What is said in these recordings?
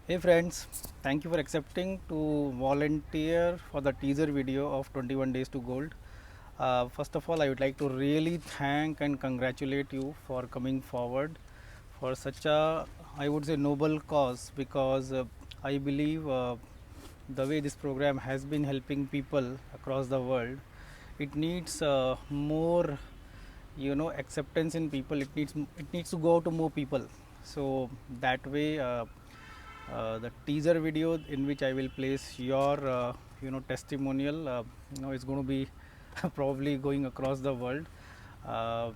Hey friends, thank you for accepting to volunteer for the teaser video of 21 Days to Gold. First of all, I would like to really thank and congratulate you for coming forward for such a, I would say, noble cause, because I believe the way this program has been helping people across the world, it needs more, acceptance in people. It needs to go to more people. So that way. The teaser video in which I will place your testimonial is going to be probably going across the world. So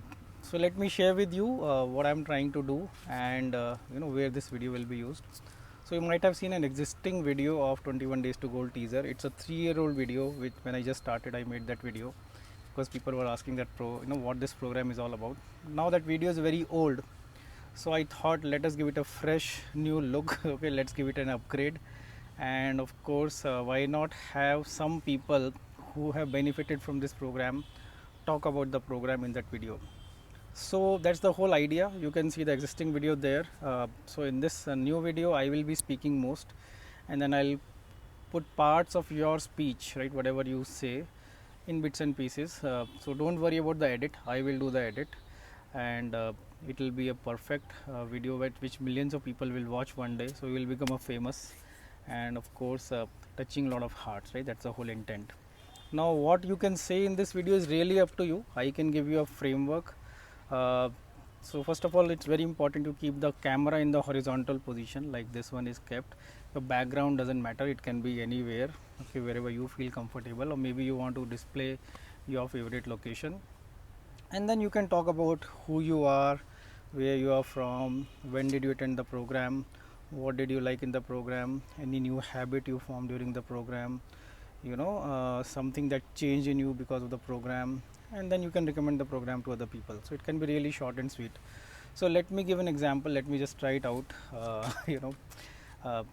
let me share with you what I'm trying to do, and where this video will be used. So you might have seen an existing video of 21 Days to Gold teaser. It's a 3-year-old video which when I just started I made that video because people were asking that what this program is all about. Now that video is very old, so I thought let us give it a fresh new look. Okay, let's give it an upgrade, and of course why not have some people who have benefited from this program talk about the program in that video. So that's the whole idea. You can see the existing video there. So in this new video I will be speaking most, and then I'll put parts of your speech, right, whatever you say, in bits and pieces. So don't worry about the edit, I will do the edit, and it will be a perfect video which millions of people will watch one day, so you will become a famous, and of course touching a lot of hearts, right? That's the whole intent. Now what you can say in this video is really up to you. I can give you a framework. So first of all, it's very important to keep the camera in the horizontal position like this one is kept. The background doesn't matter, it can be anywhere, okay, wherever you feel comfortable, or maybe you want to display your favorite location. And then you can talk about who you are, where you are from, when did you attend the program, what did you like in the program, any new habit you formed during the program, something that changed in you because of the program, and then you can recommend the program to other people. So it can be really short and sweet. So let me give an example. Let me just try it out.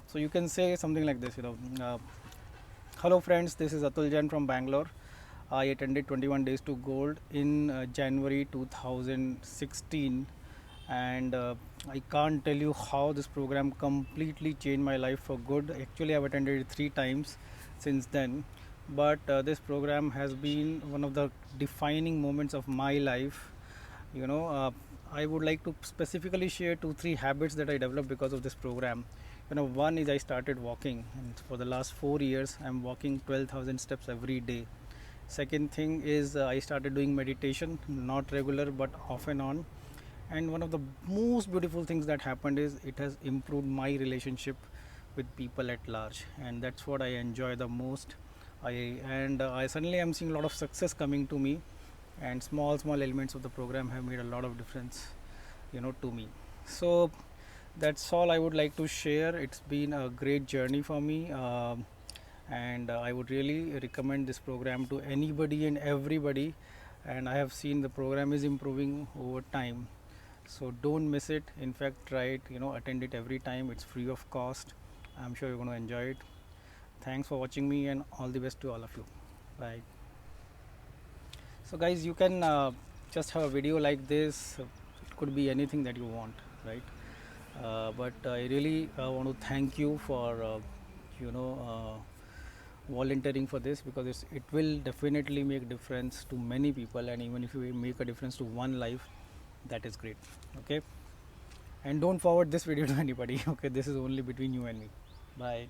So you can say something like this. Hello friends, this is Atul Jain from Bangalore. I attended 21 Days to Gold in January 2016, and I can't tell you how this program completely changed my life for good. Actually, I've attended it 3 times since then, but this program has been one of the defining moments of my life. I would like to specifically share 2-3 habits that I developed because of this program. One is I started walking, and for the last 4 years I'm walking 12,000 steps every day. Second thing is I started doing meditation, not regular but off and on. And one of the most beautiful things that happened is it has improved my relationship with people at large, and that's what I enjoy the most. I suddenly am seeing a lot of success coming to me, and small elements of the program have made a lot of difference, to me. So that's all I would like to share. It's been a great journey for me. And I would really recommend this program to anybody and everybody, and I have seen the program is improving over time. So don't miss it. In fact, try it, attend it every time. It's free of cost. I'm sure you're going to enjoy it. Thanks for watching me, and all the best to all of you. Bye. So guys, you can just have a video like this. It could be anything that you want, right? But I really want to thank you for you know volunteering for this, because it will definitely make difference to many people, and even if you make a difference to one life, that is great. Okay, and don't forward this video to anybody. Okay, this is only between you and me. Bye.